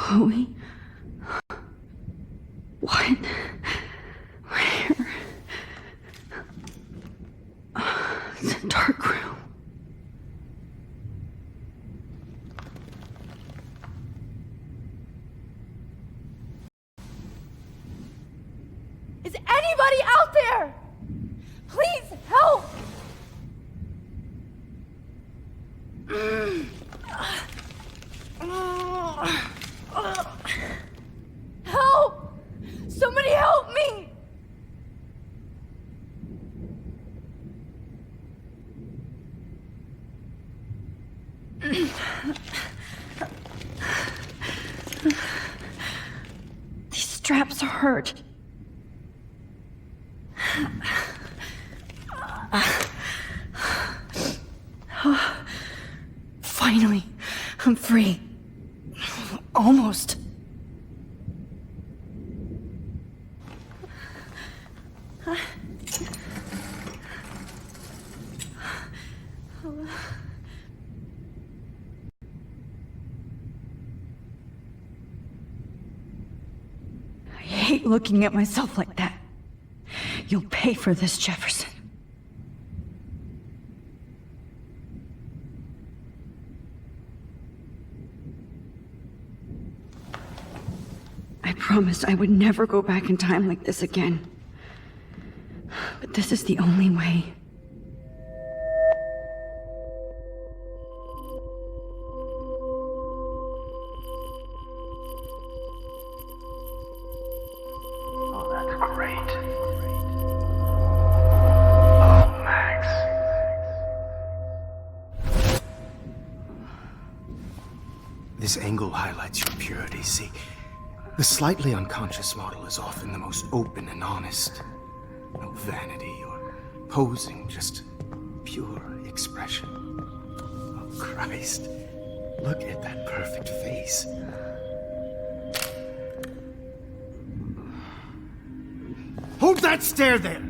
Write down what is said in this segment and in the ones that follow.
Chloe? What? Where? It's a dark room. Is anybody out there? Please help! Help! Somebody help me! These straps hurt. Finally, I'm free. Almost. I hate looking at myself like that. You'll pay for this, Jefferson. I promised I would never go back in time like this again. But this is the only way. Oh, that's great. Oh, Max. This angle highlights your purity, see? The slightly unconscious model is often the most open and honest. No vanity or posing, just pure expression. Oh, Christ. Look at that perfect face. Hold that stare there!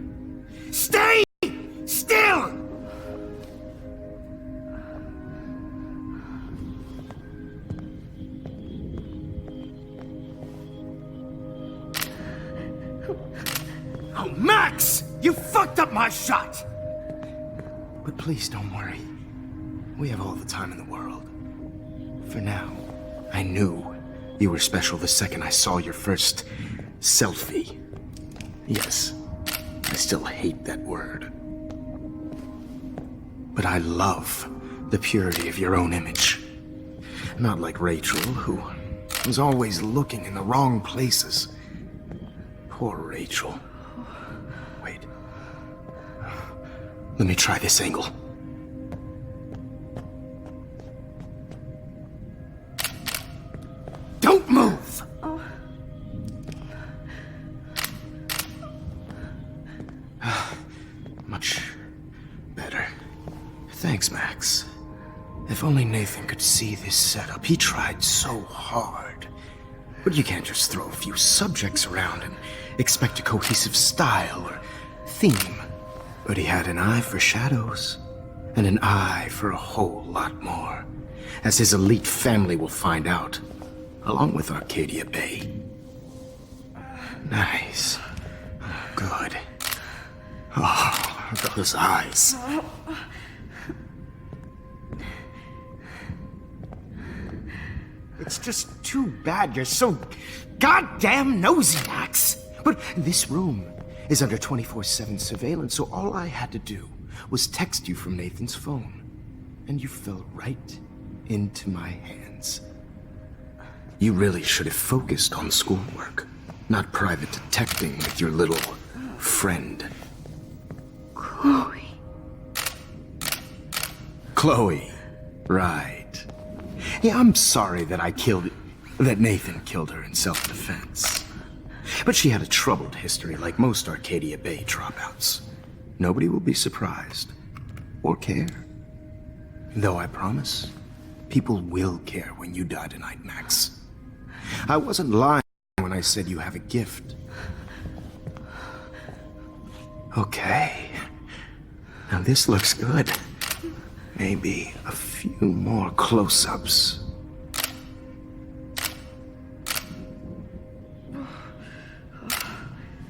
Stay still! Oh, Max! You fucked up my shot! But please don't worry. We have all the time in the world. For now, I knew you were special the second I saw your first selfie. Yes, I still hate that word. But I love the purity of your own image. Not like Rachel, who was always looking in the wrong places. Poor Rachel. Wait. Let me try this angle. Don't move! Much better. Thanks, Max. If only Nathan could see this setup. He tried so hard. But you can't just throw a few subjects around and expect a cohesive style or theme. But he had an eye for shadows, and an eye for a whole lot more, as his elite family will find out, along with Arcadia Bay. Nice. Good. Oh, those eyes. It's just too bad you're so goddamn nosy, Max. But this room is under 24/7 surveillance, so all I had to do was text you from Nathan's phone. And you fell right into my hands. You really should have focused on schoolwork, not private detecting with your little friend. Chloe. Chloe. Right. Yeah, I'm sorry that Nathan killed her in self-defense. But she had a troubled history like most Arcadia Bay dropouts. Nobody will be surprised. Or care. Though I promise, people will care when you die tonight, Max. I wasn't lying when I said you have a gift. Okay. Now this looks good. Maybe a few more close-ups.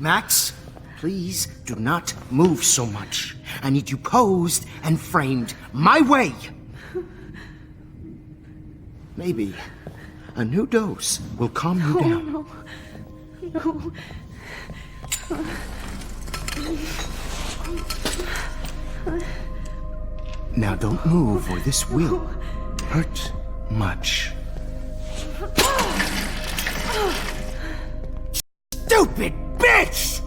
Max, please do not move so much. I need you posed and framed my way. Maybe a new dose will calm you down. No. No. Now don't move or this will hurt much. Stupid bitch!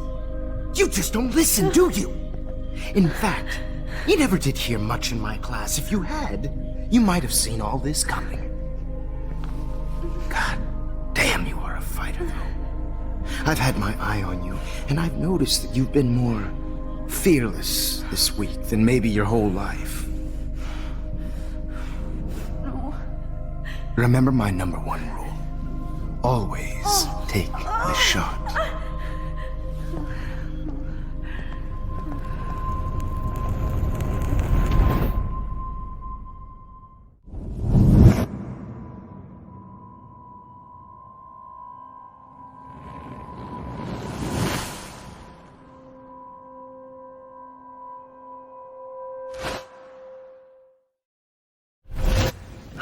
You just don't listen, do you? In fact, you never did hear much in my class. If you had, you might have seen all this coming. God damn, you are a fighter, though. I've had my eye on you, and I've noticed that you've been more fearless this week than maybe your whole life. No. Remember my number one rule. Always take the shot.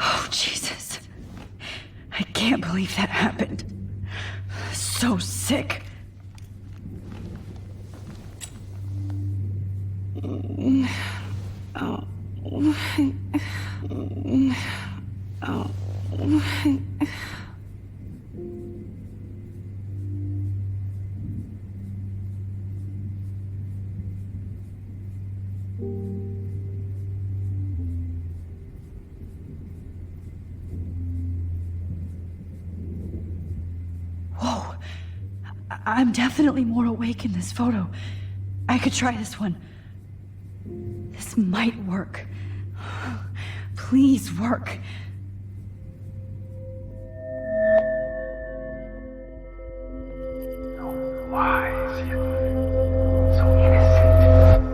Oh, Jesus. I can't believe that happened. So sick. Whoa. I'm definitely more awake in this photo. I could try this one. This might work. Please work. Wise, yet so innocent.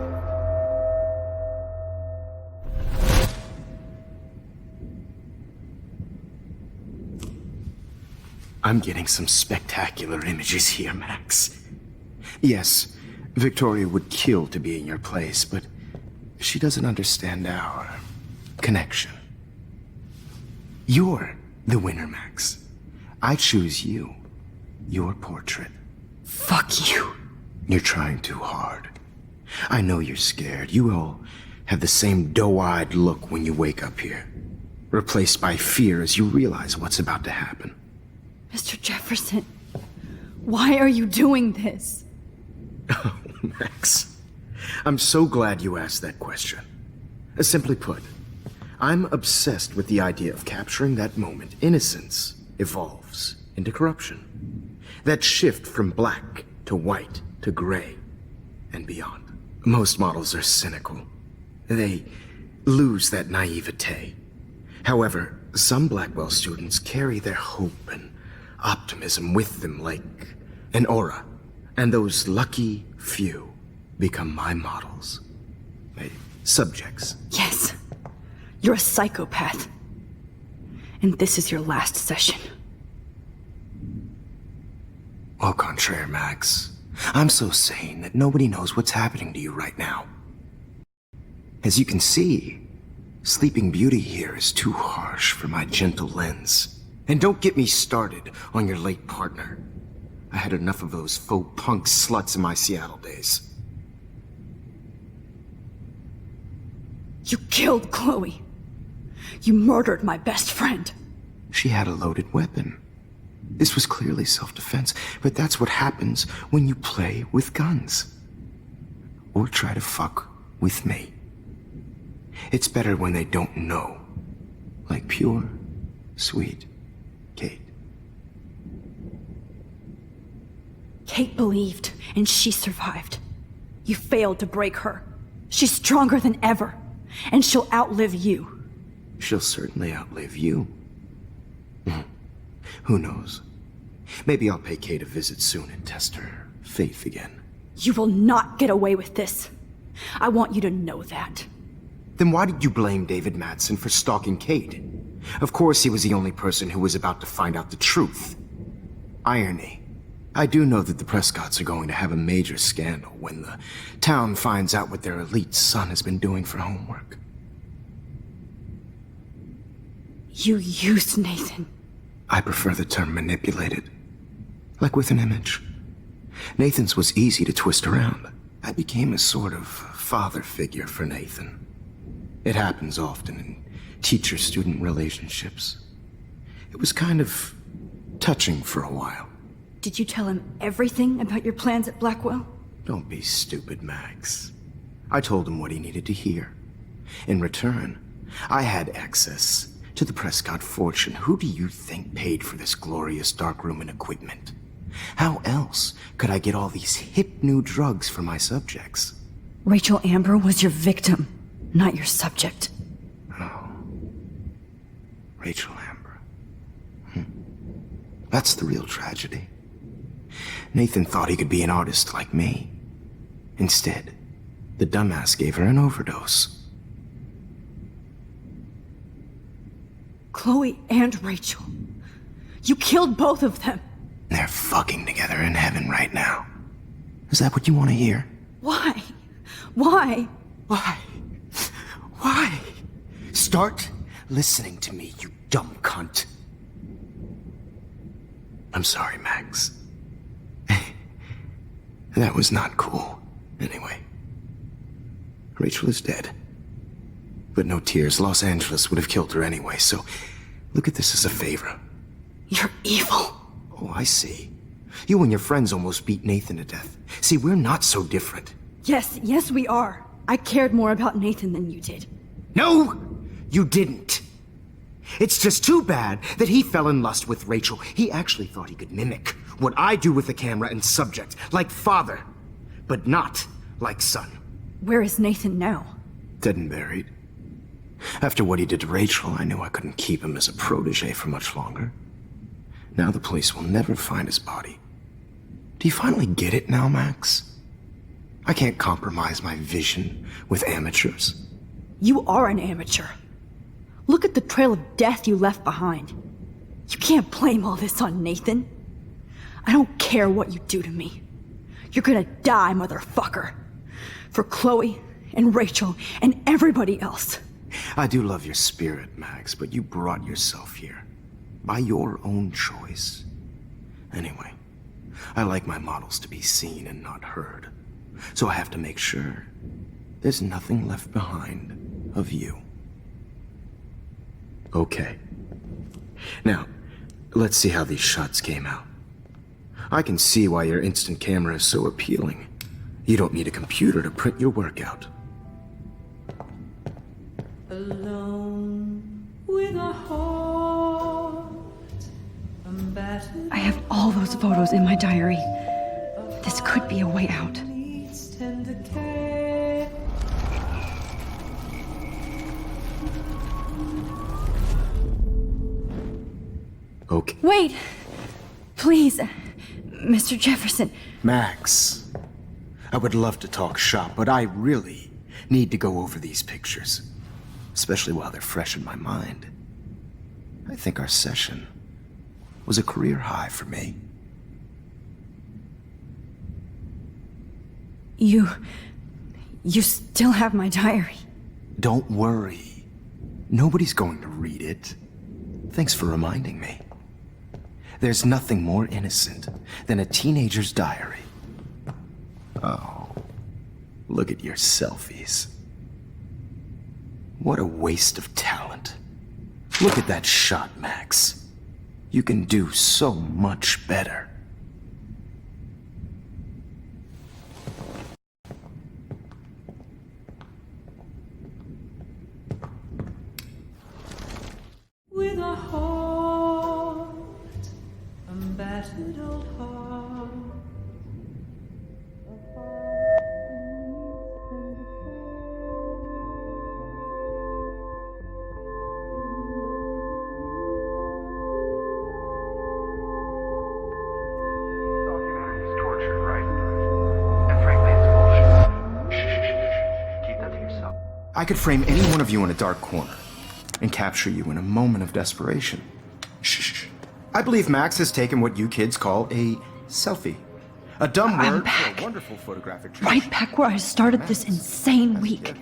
I'm getting some spectacular images here, Max. Yes, Victoria would kill to be in your place, but she doesn't understand our connection. You're the winner, Max. I choose you. Your portrait. Fuck you. You're trying too hard. I know you're scared. You all have the same doe-eyed look when you wake up here, replaced by fear as you realize what's about to happen. Mr. Jefferson, why are you doing this? Oh, Max. I'm so glad you asked that question. Simply put, I'm obsessed with the idea of capturing that moment innocence evolves into corruption. That shift from black to white to gray and beyond. Most models are cynical. They lose that naivete. However, some Blackwell students carry their hope and optimism with them like an aura. And those lucky few become my models. My subjects. Yes. You're a psychopath. And this is your last session. Au contraire, Max. I'm so sane that nobody knows what's happening to you right now. As you can see, Sleeping Beauty here is too harsh for my gentle lens. And don't get me started on your late partner. I had enough of those faux punk sluts in my Seattle days. You killed Chloe. You murdered my best friend. She had a loaded weapon. This was clearly self-defense, but that's what happens when you play with guns. Or try to fuck with me. It's better when they don't know. Like pure, sweet Kate. Kate believed, and she survived. You failed to break her. She's stronger than ever, and she'll outlive you. She'll certainly outlive you. Who knows? Maybe I'll pay Kate a visit soon and test her faith again. You will not get away with this. I want you to know that. Then why did you blame David Madsen for stalking Kate? Of course he was the only person who was about to find out the truth. Irony. I do know that the Prescotts are going to have a major scandal when the town finds out what their elite son has been doing for homework. You used Nathan. I prefer the term manipulated. Like with an image. Nathan's was easy to twist around. I became a sort of father figure for Nathan. It happens often in teacher-student relationships. It was kind of touching for a while. Did you tell him everything about your plans at Blackwell? Don't be stupid, Max. I told him what he needed to hear. In return, I had access to the Prescott fortune. Who do you think paid for this glorious darkroom and equipment? How else could I get all these hip new drugs for my subjects? Rachel Amber was your victim, not your subject. Oh. Rachel Amber. That's the real tragedy. Nathan thought he could be an artist like me. Instead, the dumbass gave her an overdose. Chloe and Rachel. You killed both of them. They're fucking together in heaven right now. Is that what you want to hear? Why? Why? Why? Why? Start listening to me, you dumb cunt. I'm sorry, Max. That was not cool. Anyway, Rachel is dead. But no tears. Los Angeles would have killed her anyway, so look at this as a favor. You're evil. Oh, I see. You and your friends almost beat Nathan to death. See, we're not so different. Yes, we are. I cared more about Nathan than you did. No, you didn't. It's just too bad that he fell in lust with Rachel. He actually thought he could mimic what I do with the camera and subject, like father, but not like son. Where is Nathan now? Dead and buried. After what he did to Rachel, I knew I couldn't keep him as a protege for much longer. Now the police will never find his body. Do you finally get it now, Max? I can't compromise my vision with amateurs. You are an amateur. Look at the trail of death you left behind. You can't blame all this on Nathan. I don't care what you do to me. You're gonna die, motherfucker. For Chloe and Rachel and everybody else. I do love your spirit, Max, but you brought yourself here. By your own choice. Anyway, I like my models to be seen and not heard. So I have to make sure there's nothing left behind of you. Okay. Now, let's see how these shots came out. I can see why your instant camera is so appealing. You don't need a computer to print your work out. Alone with a heart, I have all those photos in my diary. This could be a way out. needs tender care. Okay. Wait! Please, Mr. Jefferson. Max, I would love to talk shop, but I really need to go over these pictures. Especially while they're fresh in my mind. I think our session was a career high for me. You still have my diary. Don't worry. Nobody's going to read it. Thanks for reminding me. There's nothing more innocent than a teenager's diary. Oh, look at your selfies. What a waste of talent. Look at that shot, Max. You can do so much better. With a heart, a battered old heart. Documentary's torture, right? And frankly, it's bullshit. Shh. Keep that to yourself. I could frame any one of you in a dark corner and capture you in a moment of desperation. Shh. I believe Max has taken what you kids call a Selfie. A dumb I'm word back. for a wonderful photographic trick. Right back where I started this insane week.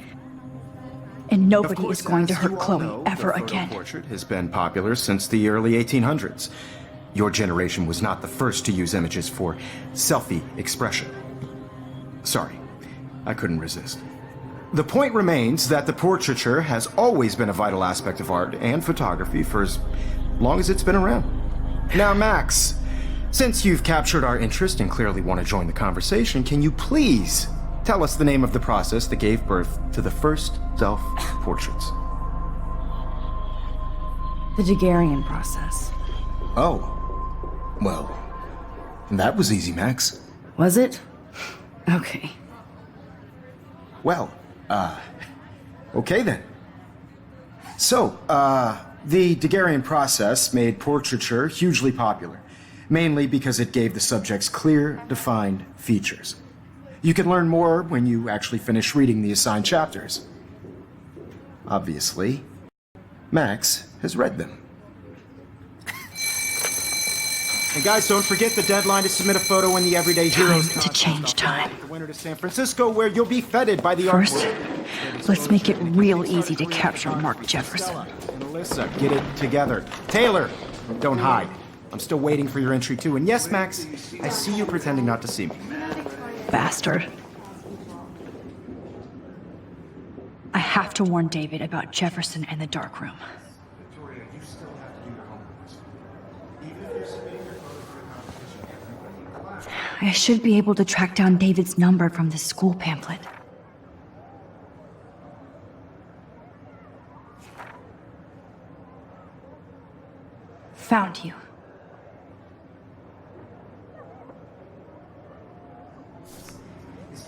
And Of nobody course, is going to as hurt you all Chloe know, ever the photo again. portrait has been popular since the early 1800s. Your generation was not the first to use images for selfie expression. Sorry, I couldn't resist. The point remains that the portraiture has always been a vital aspect of art and photography for as long as it's been around. Now, Max, since you've captured our interest and clearly want to join the conversation, can you please tell us the name of the process that gave birth to the first self-portraits? The Daguerrean process. Oh. Well, that was easy, Max. Was it? Okay. Well, okay then. So, the Daguerrean process made portraiture hugely popular, mainly because it gave the subjects clear, defined features. You can learn more when you actually finish reading the assigned chapters. Obviously, Max has read them. And guys, don't forget the deadline to submit a photo in the Everyday Heroes Time to change time. The winner to San Francisco, where you'll be feted by the First, artwork. let's make it real easy to capture Mark Jefferson. And Alyssa, get it together. Taylor, don't hide. I'm still waiting for your entry too. And yes, Max, I see you pretending not to see me. Bastard. I have to warn David about Jefferson and the dark room. Victoria, you still have to do your homework. Even if you're submitting your photo for a competition, everybody in class. I should be able to track down David's number from the school pamphlet. Found you.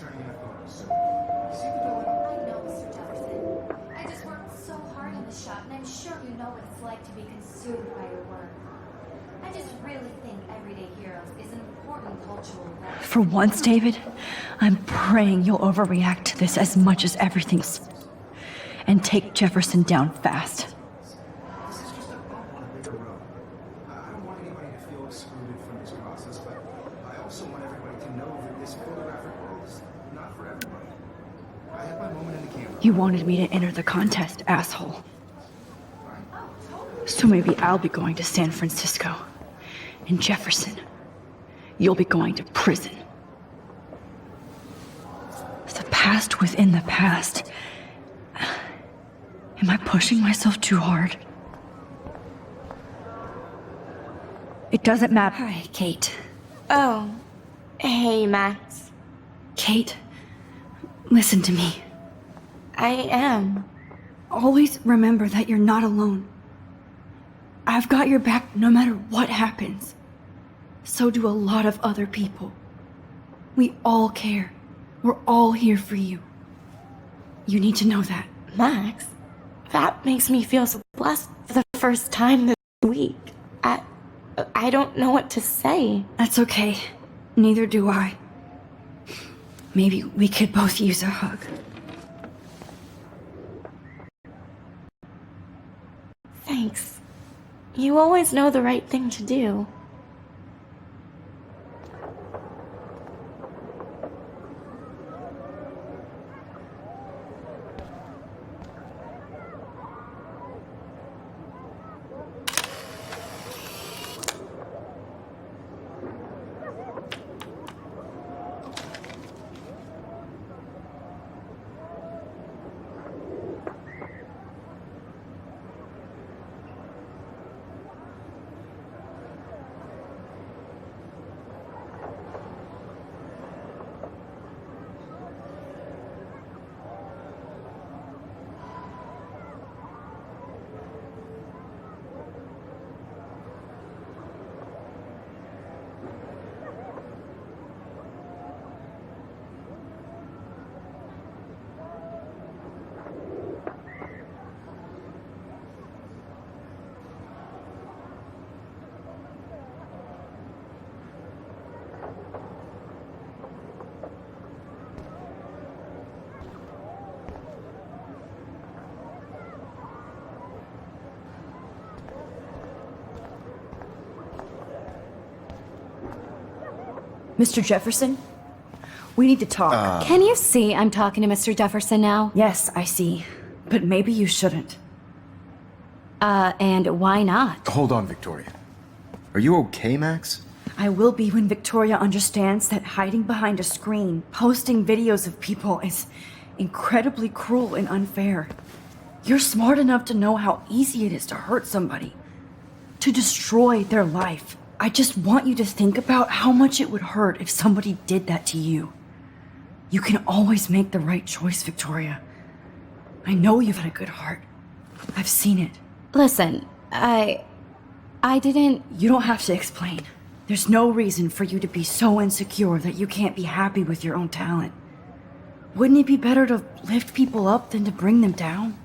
I know, Mr. Jefferson. I just worked so hard in the shop, and I'm sure you know what it's like to be consumed by your work. I just really think Everyday Heroes is an important cultural event. For once, David, I'm praying you'll overreact to this as much as everything's... and take Jefferson down fast. This is just a bump on a bigger road. I don't want anybody to feel excluded from this process, but I also want everybody to know that this photographic world is not for everybody. I have my moment in the camera. You wanted me to enter the contest, asshole. So maybe I'll be going to San Francisco. And Jefferson, you'll be going to prison. The past within the past. Am I pushing myself too hard? It doesn't matter. Hi, Kate. Oh, hey, Max. Kate, listen to me. I am. Always remember that you're not alone. I've got your back no matter what happens. So do a lot of other people. We all care. We're all here for you. You need to know that. Max, that makes me feel so blessed for the first time this week. I don't know what to say. That's okay. Neither do I. Maybe we could both use a hug. Thanks. You always know the right thing to do. Mr. Jefferson? We need to talk. Can you see I'm talking to Mr. Jefferson now? Yes, I see. But maybe you shouldn't. And why not? Hold on, Victoria. Are you okay, Max? I will be when Victoria understands that hiding behind a screen, posting videos of people is incredibly cruel and unfair. You're smart enough to know how easy it is to hurt somebody, to destroy their life. I just want you to think about how much it would hurt if somebody did that to you. You can always make the right choice, Victoria. I know you've had a good heart. I've seen it. Listen, I didn't... You don't have to explain. There's no reason for you to be so insecure that you can't be happy with your own talent. Wouldn't it be better to lift people up than to bring them down?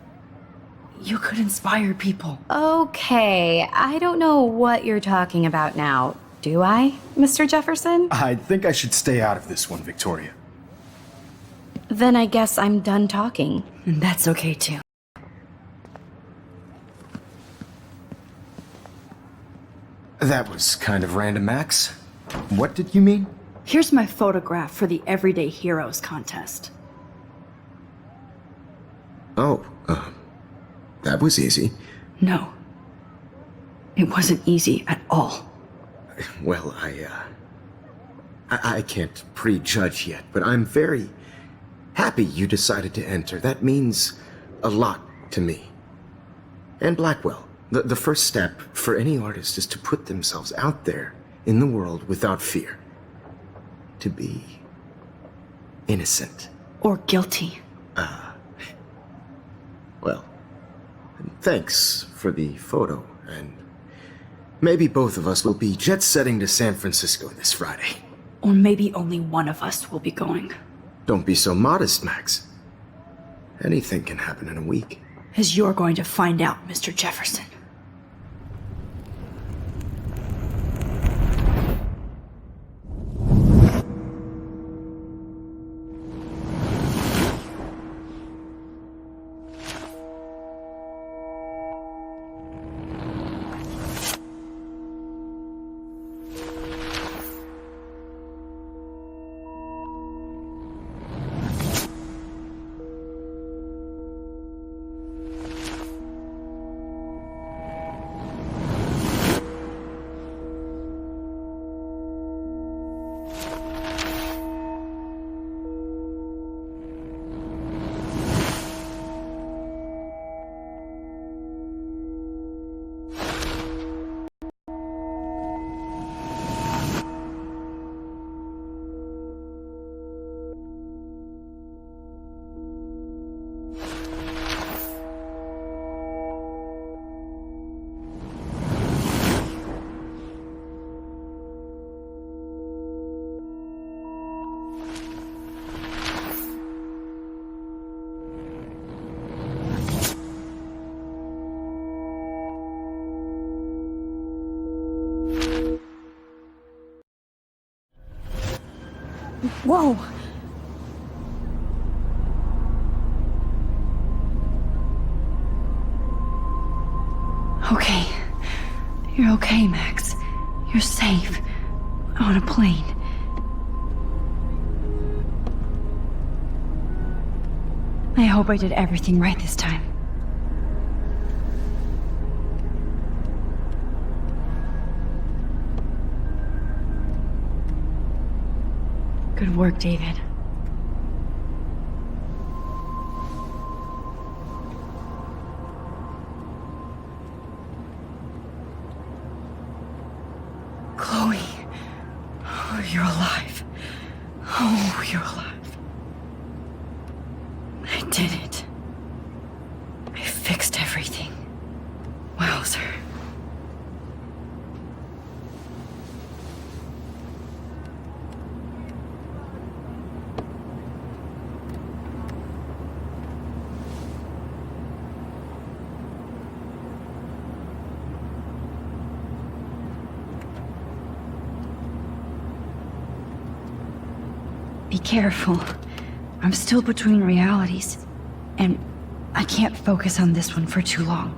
You could inspire people. Okay, I don't know what you're talking about now. Do I, Mr. Jefferson? I think I should stay out of this one, Victoria. Then I guess I'm done talking. And that's okay too. That was kind of random, Max. What did you mean? Here's my photograph for the Everyday Heroes contest. Oh, that was easy. No. It wasn't easy at all. Well, I can't prejudge yet, but I'm very happy you decided to enter. That means a lot to me. And Blackwell. The first step for any artist is to put themselves out there in the world without fear. To be innocent. Or guilty. Well, thanks for the photo, and maybe both of us will be jet-setting to San Francisco this Friday. Or maybe only one of us will be going. Don't be so modest, Max. Anything can happen in a week. As you're going to find out, Mr. Jefferson. Whoa! Okay. You're okay, Max. You're safe. On a plane. I hope I did everything right this time. Good work, David. Chloe. Oh, you're alive. Oh, you're alive. I did it. I fixed everything. Wowzer. Be careful. I'm still between realities, and I can't focus on this one for too long.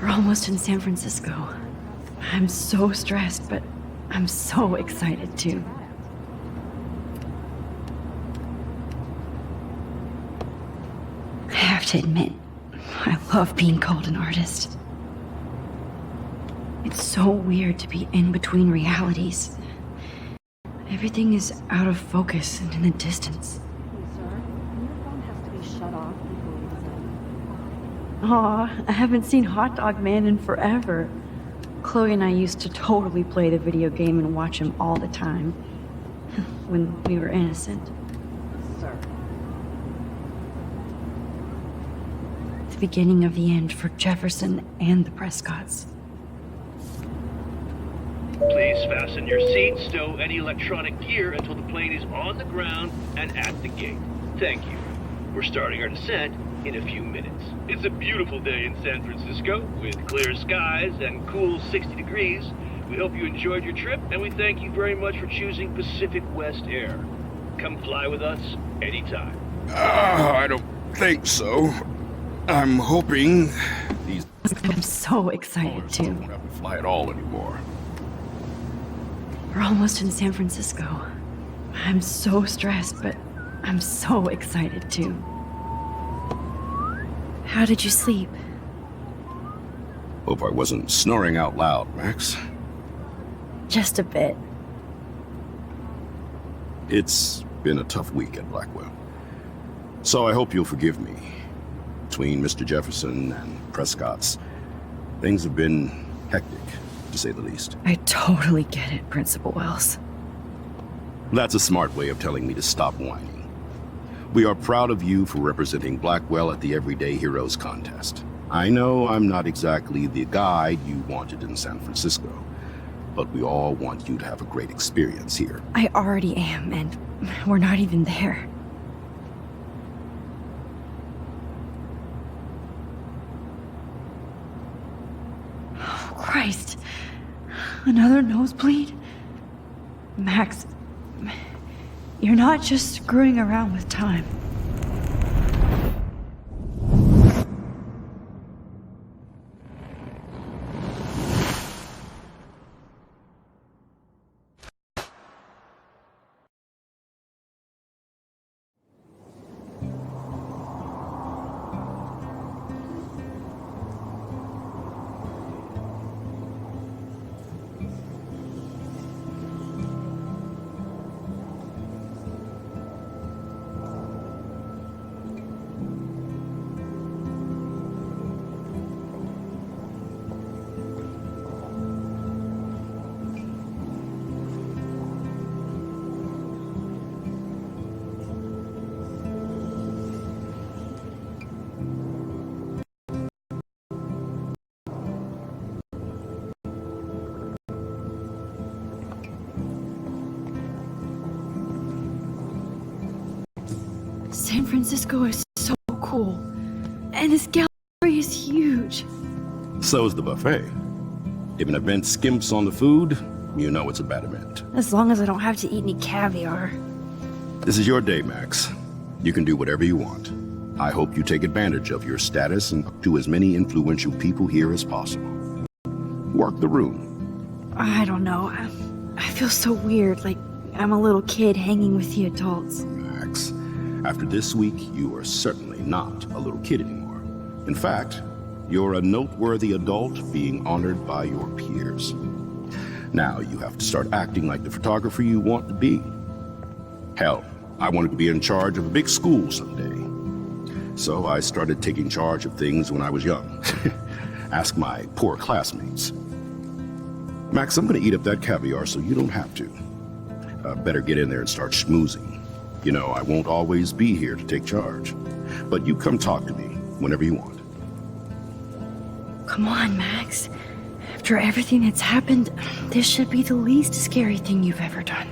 We're almost in San Francisco. I'm so stressed, but I'm so excited too. I have to admit, I love being called an artist. It's so weird to be in between realities. Everything is out of focus and in the distance. Aw, I haven't seen Hot Dog Man in forever. Chloe and I used to totally play the video game and watch him all the time. When we were innocent. Sir. The beginning of the end for Jefferson and the Prescotts. Please fasten your seats, stow any electronic gear until the plane is on the ground and at the gate. Thank you. We're starting our descent in a few minutes. It's a beautiful day in San Francisco with clear skies and cool 60 degrees. We hope you enjoyed your trip, and we thank you very much for choosing Pacific West Air. Come fly with us anytime. I don't think so. I'm hoping these I'm so excited too. won't have to fly at all anymore. We're almost in San Francisco. I'm so stressed, but I'm so excited too. How did you sleep? Hope I wasn't snoring out loud, Max. Just a bit. It's been a tough week at Blackwell. So I hope you'll forgive me. Between Mr. Jefferson and Prescott's, things have been hectic, to say the least. I totally get it, Principal Wells. That's a smart way of telling me to stop whining. We are proud of you for representing Blackwell at the Everyday Heroes contest. I know I'm not exactly the guide you wanted in San Francisco, but we all want you to have a great experience here. I already am, and we're not even there. Oh, Christ. Another nosebleed? Max, you're not just screwing around with time. San Francisco is so cool. And this gallery is huge. So is the buffet. If an event skimps on the food, you know it's a bad event. As long as I don't have to eat any caviar. This is your day, Max. You can do whatever you want. I hope you take advantage of your status and talk to as many influential people here as possible. Work the room. I don't know. I feel so weird, like I'm a little kid hanging with the adults. Max, after this week, you are certainly not a little kid anymore. In fact, you're a noteworthy adult being honored by your peers. Now you have to start acting like the photographer you want to be. Hell, I wanted to be in charge of a big school someday. So I started taking charge of things when I was young. Ask my poor classmates. Max, I'm gonna eat up that caviar so you don't have to. Better get in there and start schmoozing. You know, I won't always be here to take charge. But you come talk to me whenever you want. Come on, Max. After everything that's happened, this should be the least scary thing you've ever done.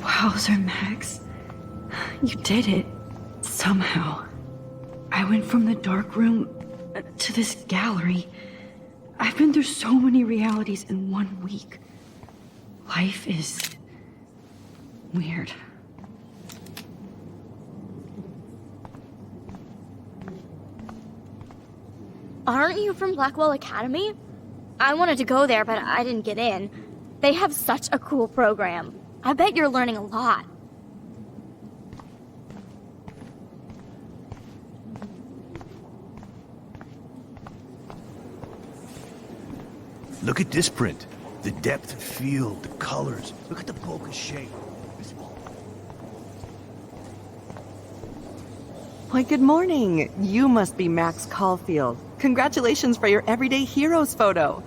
Wowzer, Max. You did it. Somehow. I went from the dark room to this gallery. I've been through so many realities in 1 week. Life is weird. Aren't you from Blackwell Academy? I wanted to go there, but I didn't get in. They have such a cool program. I bet you're learning a lot. Look at this print. The depth of field, the colors. Look at the bokeh shape. Why, good morning. You must be Max Caulfield. Congratulations for your Everyday Heroes photo.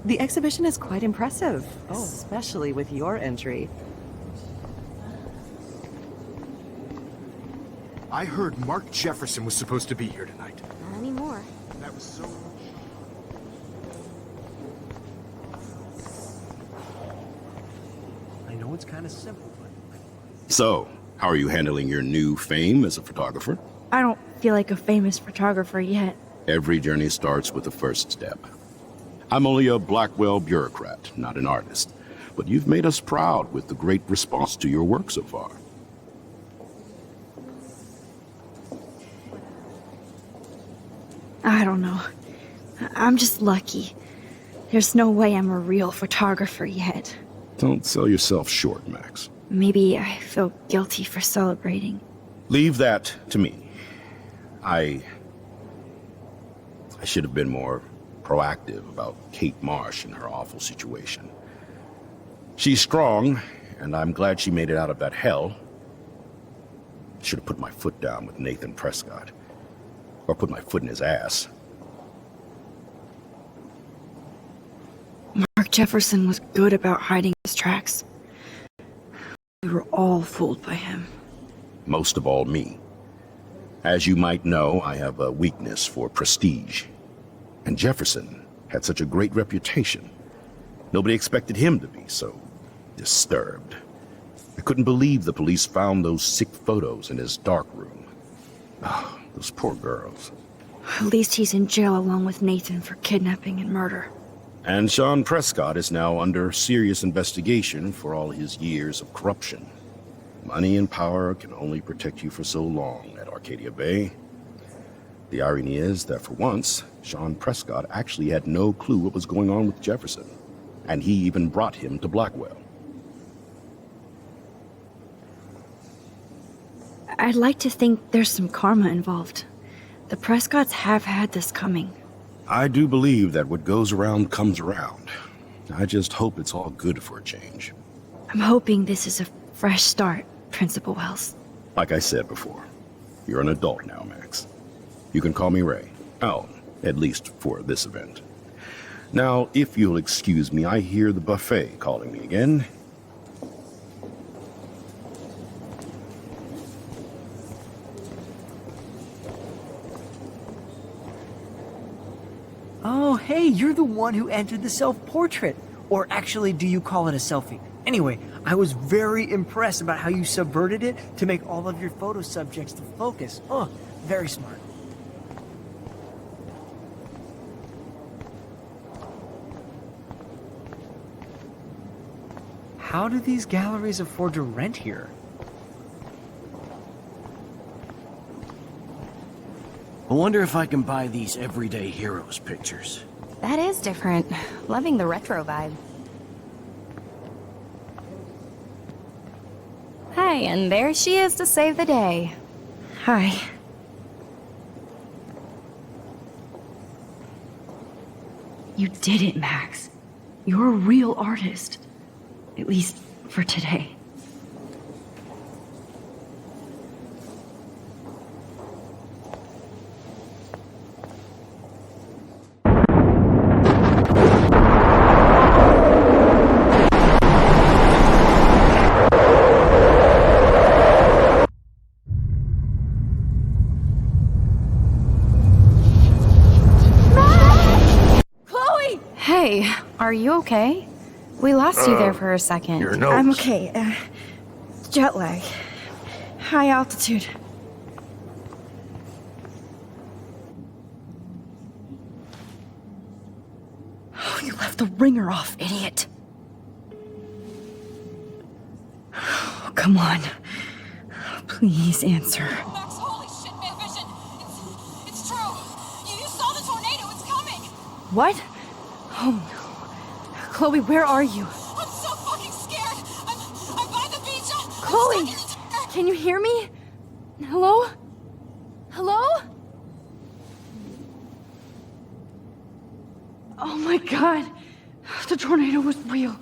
The exhibition is quite impressive, especially with your entry. I heard Mark Jefferson was supposed to be here tonight. Not anymore. That was so... I know it's kind of simple, but... So, how are you handling your new fame as a photographer? I don't feel like a famous photographer yet. Every journey starts with the first step. I'm only a Blackwell bureaucrat, not an artist. But you've made us proud with the great response to your work so far. I don't know. I'm just lucky. There's no way I'm a real photographer yet. Don't sell yourself short, Max. Maybe I feel guilty for celebrating. Leave that to me. I should have been more proactive about Kate Marsh and her awful situation. She's strong, and I'm glad she made it out of that hell. Should have put my foot down with Nathan Prescott. Or put my foot in his ass. Mark Jefferson was good about hiding his tracks. We were all fooled by him. Most of all, me. As you might know, I have a weakness for prestige. And Jefferson had such a great reputation. Nobody expected him to be so disturbed. I couldn't believe the police found those sick photos in his dark room. Oh, those poor girls. At least he's in jail along with Nathan for kidnapping and murder. And Sean Prescott is now under serious investigation for all his years of corruption. Money and power can only protect you for so long at Arcadia Bay. The irony is that for once, Sean Prescott actually had no clue what was going on with Jefferson. And he even brought him to Blackwell. I'd like to think there's some karma involved. The Prescotts have had this coming. I do believe that what goes around comes around. I just hope it's all good for a change. I'm hoping this is a fresh start, Principal Wells. Like I said before, you're an adult now, Max. You can call me Ray. Oh, at least for this event. Now, if you'll excuse me, I hear the buffet calling me again. Oh, hey, you're the one who entered the self-portrait. Or actually, do you call it a selfie? Anyway, I was very impressed about how you subverted it to make all of your photo subjects the focus. Oh, very smart. How do these galleries afford to rent here? I wonder if I can buy these Everyday Heroes pictures. That is different. Loving the retro vibe. Hi, and there she is to save the day. Hi. You did it, Max. You're a real artist. At least for today. Hey, are you okay? We lost you there for a second. Your nose. I'm okay. Jet lag. High altitude. Oh, you left the ringer off, idiot. Oh, come on. Please answer. Max, holy shit, man, Vision. It's true. You saw the tornado. It's coming. What? Oh no. Chloe, where are you? I'm so fucking scared. I'm by the beach. Chloe! Can you hear me? Hello? Hello? Oh my god. The tornado was real.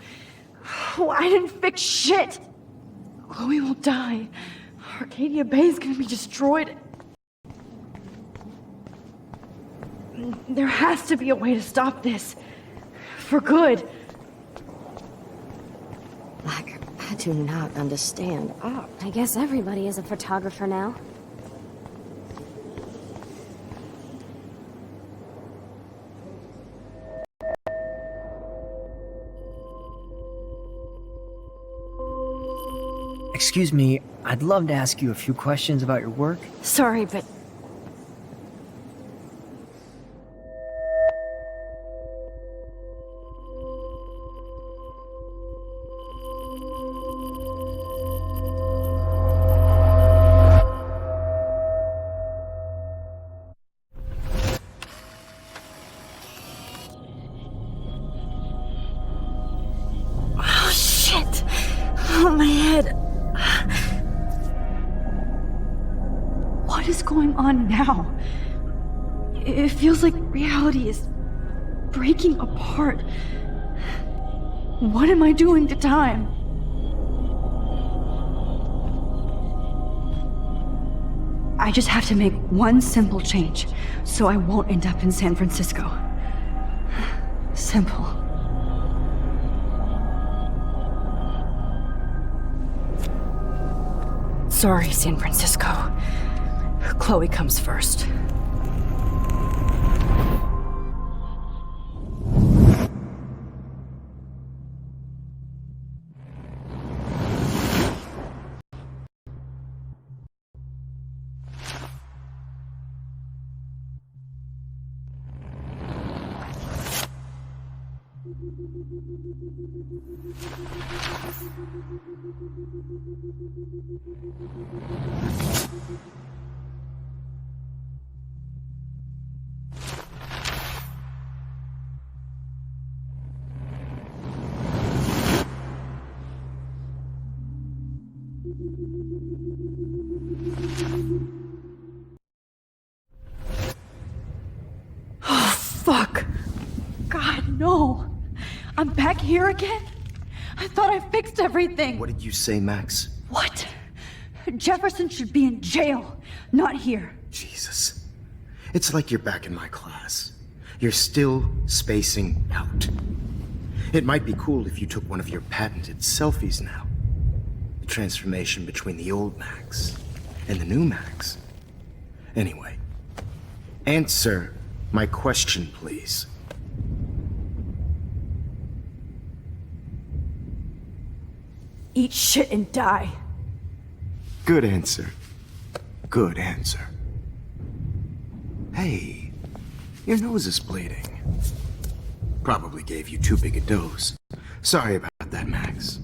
Oh, I didn't fix shit. Chloe will die. Arcadia Bay is gonna be destroyed. There has to be a way to stop this. For good. Like, I do not understand art. I guess everybody is a photographer now. Excuse me, I'd love to ask you a few questions about your work. Sorry, but oh shit. Oh, my head. What is going on now? It feels like reality is breaking apart. What am I doing to time? I just have to make one simple change, so I won't end up in San Francisco. Simple. Sorry, San Francisco. Chloe comes first. Oh, fuck. God, no. I'm back here again? I thought I fixed everything. What did you say, Max? What? Jefferson should be in jail, not here. Jesus. It's like you're back in my class. You're still spacing out. It might be cool if you took one of your patented selfies now. The transformation between the old Max and the new Max. Anyway, answer my question, please. Eat shit and die. Good answer. Good answer. Hey, your nose is bleeding. Probably gave you too big a dose. Sorry about that, Max.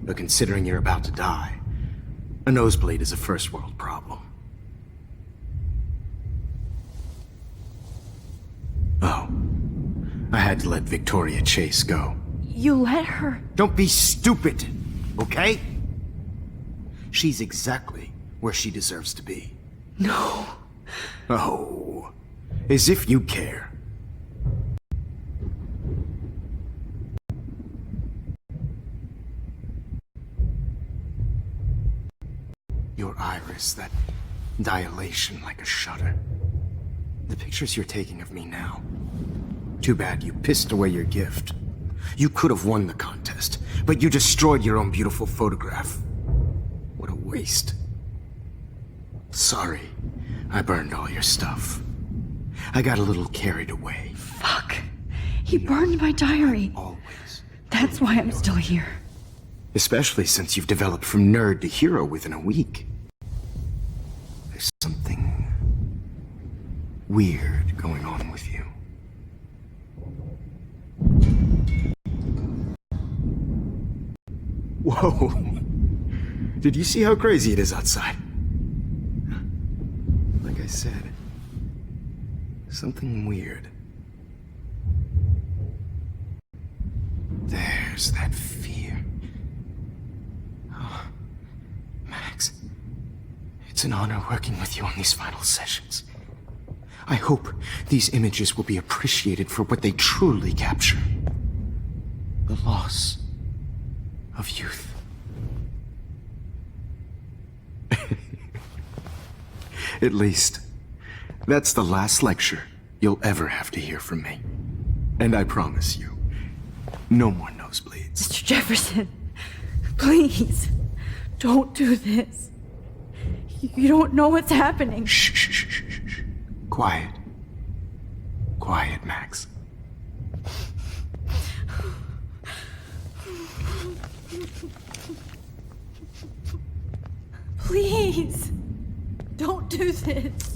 But considering you're about to die, a nosebleed is a first world problem. Oh, I had to let Victoria Chase go. You let her? Don't be stupid, okay? She's exactly where she deserves to be. No. Oh, as if you care. Your iris, that dilation like a shutter. The pictures you're taking of me now. Too bad you pissed away your gift. You could have won the contest, but you destroyed your own beautiful photograph. What a waste. Sorry, I burned all your stuff. I got a little carried away. Fuck. He burned my diary. Always. That's why I'm still here. Especially since you've developed from nerd to hero within a week. There's something weird going on with you. Whoa! Did you see how crazy it is outside? Like I said, something weird. There's that fear. Oh, Max, it's an honor working with you on these final sessions. I hope these images will be appreciated for what they truly capture. The loss of youth. At least, that's the last lecture you'll ever have to hear from me. And I promise you, no more nosebleeds. Mr. Jefferson, please, don't do this. You don't know what's happening. Shh, shh, shh, shh, shh. Quiet. Quiet, Max. Please, don't do this.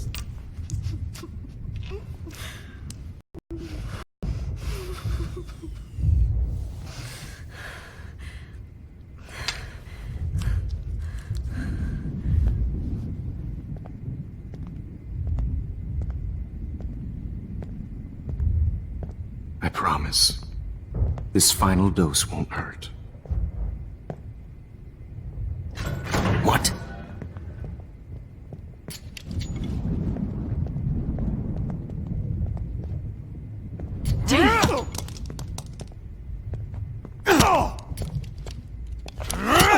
I promise, this final dose won't hurt. What?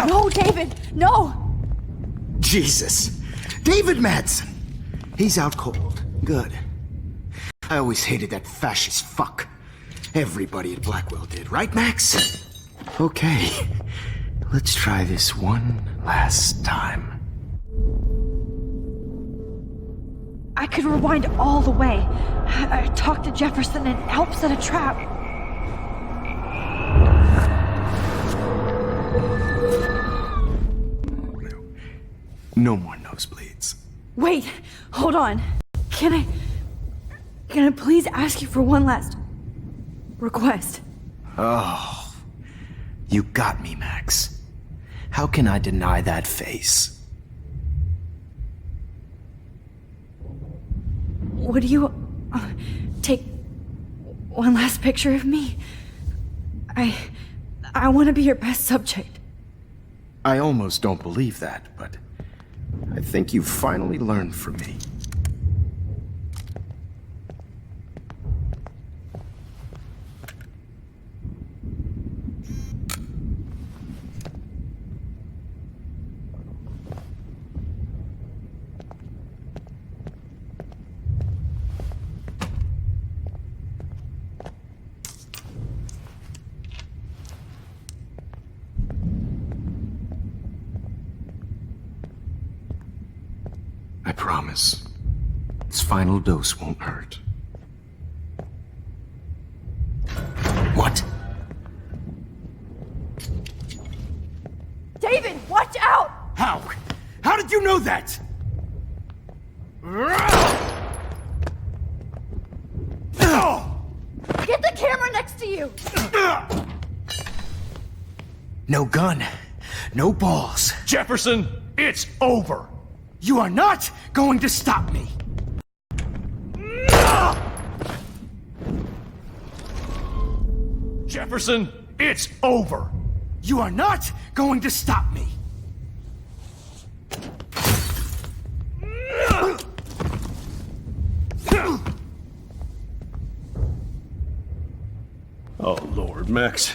No, David, no! Jesus! David Madsen! He's out cold. Good. I always hated that fascist fuck. Everybody at Blackwell did, right, Max? Okay. Let's try this one last time. I could rewind all the way. I talked to Jefferson and help set a trap. No more nosebleeds. Wait, hold on. Can I please ask you for one last request? Oh, you got me, Max. How can I deny that face? Would you take one last picture of me? I want to be your best subject. I almost don't believe that, but I think you've finally learned from me. I promise, this final dose won't hurt. What? David, watch out! How? How did you know that? Get the camera next to you! No gun, no balls. Jefferson, it's over. You are not going to stop me! Jefferson, it's over. You are not going to stop me! Oh, Lord, Max.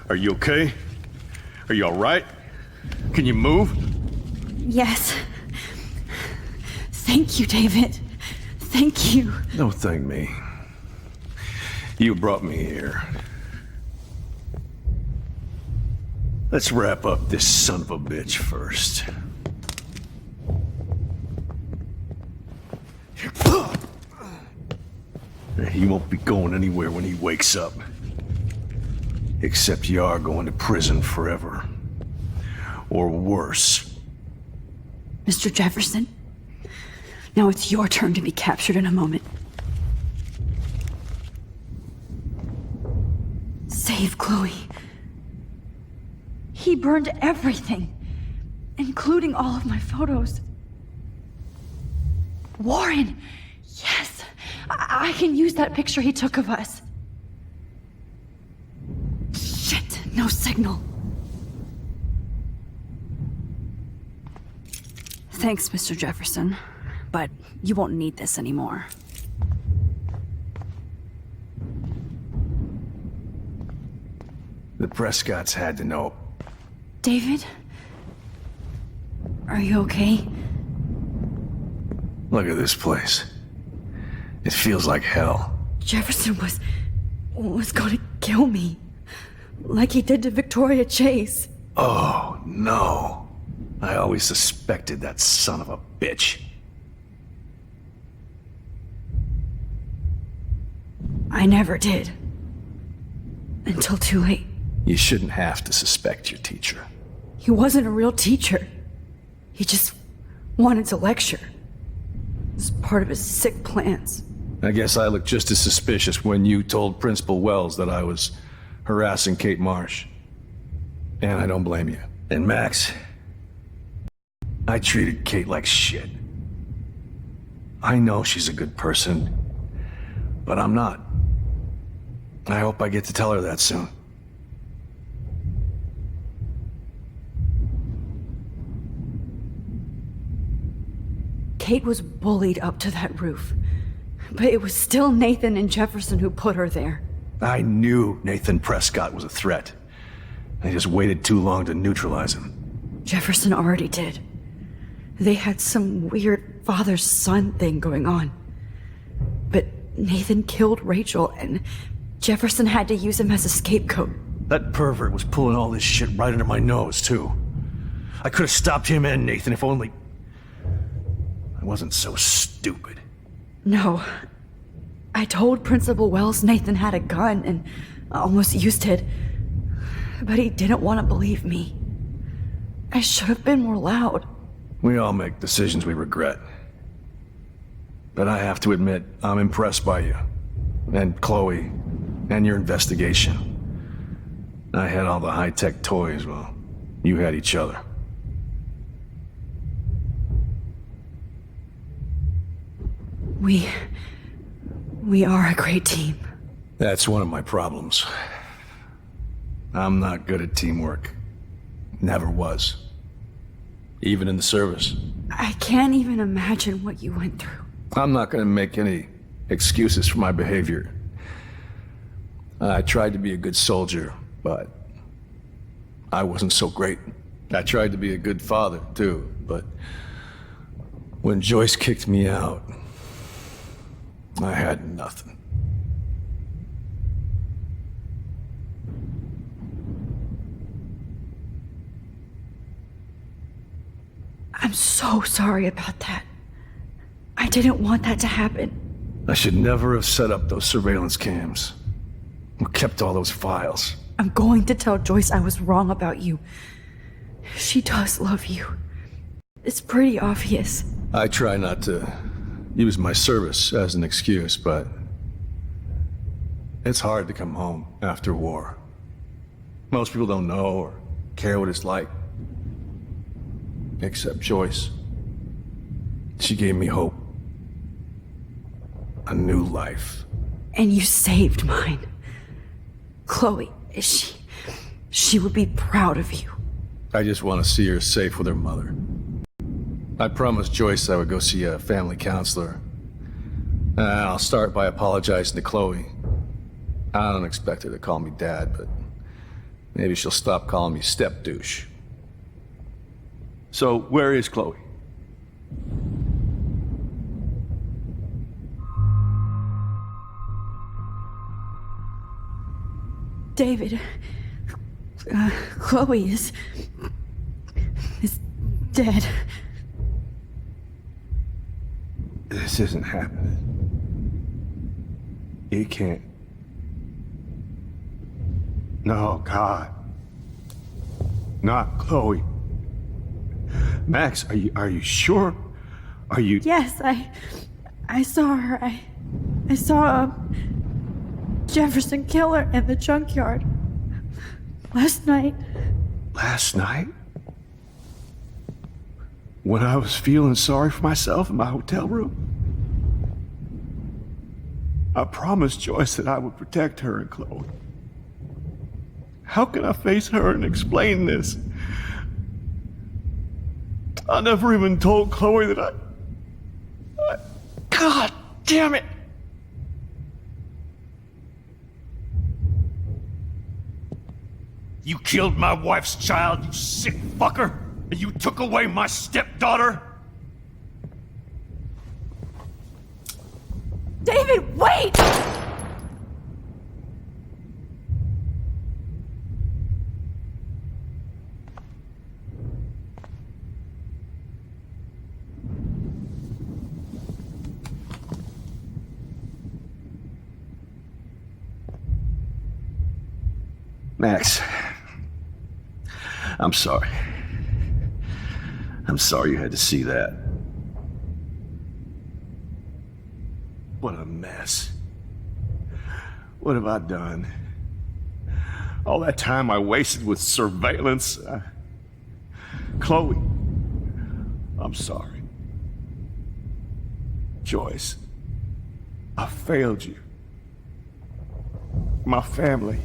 Are you okay? Are you all right? Can you move? Yes. Thank you, David. Thank you. Don't thank me. You brought me here. Let's wrap up this son of a bitch first. He won't be going anywhere when he wakes up. Except you are going to prison forever. Or worse. Mr. Jefferson, now it's your turn to be captured in a moment. Save Chloe. He burned everything, including all of my photos. Warren! Yes! I can use that picture he took of us. No signal. Thanks, Mr. Jefferson, but you won't need this anymore. The Prescotts had to know. David? Are you okay? Look at this place. It feels like hell. Jefferson was gonna kill me. Like he did to Victoria Chase. Oh, no. I always suspected that son of a bitch. I never did. Until too late. You shouldn't have to suspect your teacher. He wasn't a real teacher. He just wanted to lecture. It was part of his sick plans. I guess I looked just as suspicious when you told Principal Wells that I was harassing Kate Marsh. And I don't blame you. And Max, I treated Kate like shit. I know she's a good person, but I'm not. I hope I get to tell her that soon. Kate was bullied up to that roof. But it was still Nathan and Jefferson who put her there. I knew Nathan Prescott was a threat. I just waited too long to neutralize him. Jefferson already did. They had some weird father-son thing going on. But Nathan killed Rachel, and Jefferson had to use him as a scapegoat. That pervert was pulling all this shit right under my nose, too. I could have stopped him and Nathan if only I wasn't so stupid. No. I told Principal Wells Nathan had a gun and almost used it. But he didn't want to believe me. I should have been more loud. We all make decisions we regret. But I have to admit, I'm impressed by you. And Chloe. And your investigation. I had all the high-tech toys, well, you had each other. We are a great team. That's one of my problems. I'm not good at teamwork. Never was. Even in the service. I can't even imagine what you went through. I'm not gonna make any excuses for my behavior. I tried to be a good soldier, but I wasn't so great. I tried to be a good father, too, but when Joyce kicked me out, I had nothing. I'm so sorry about that. I didn't want that to happen. I should never have set up those surveillance cams. Or kept all those files. I'm going to tell Joyce I was wrong about you. She does love you. It's pretty obvious. I try not to use my service as an excuse, but it's hard to come home after war. Most people don't know or care what it's like. Except Joyce. She gave me hope. A new life. And you saved mine. Chloe, she would be proud of you. I just want to see her safe with her mother. I promised Joyce I would go see a family counselor. I'll start by apologizing to Chloe. I don't expect her to call me Dad, but maybe she'll stop calling me step-douche. So, where is Chloe? David, Chloe is dead. This isn't happening. It can't. No, God. Not Chloe. Max, are you sure? Are you... Yes, I saw her. I saw Jefferson kill her in the junkyard. Last night. Last night? When I was feeling sorry for myself in my hotel room? I promised Joyce that I would protect her and Chloe. How can I face her and explain this? I never even told Chloe that I... God damn it! You killed my wife's child, you sick fucker! And you took away my stepdaughter? David, wait! Max, I'm sorry. I'm sorry you had to see that. What a mess. What have I done? All that time I wasted with surveillance. Chloe, I'm sorry. Joyce, I failed you. My family.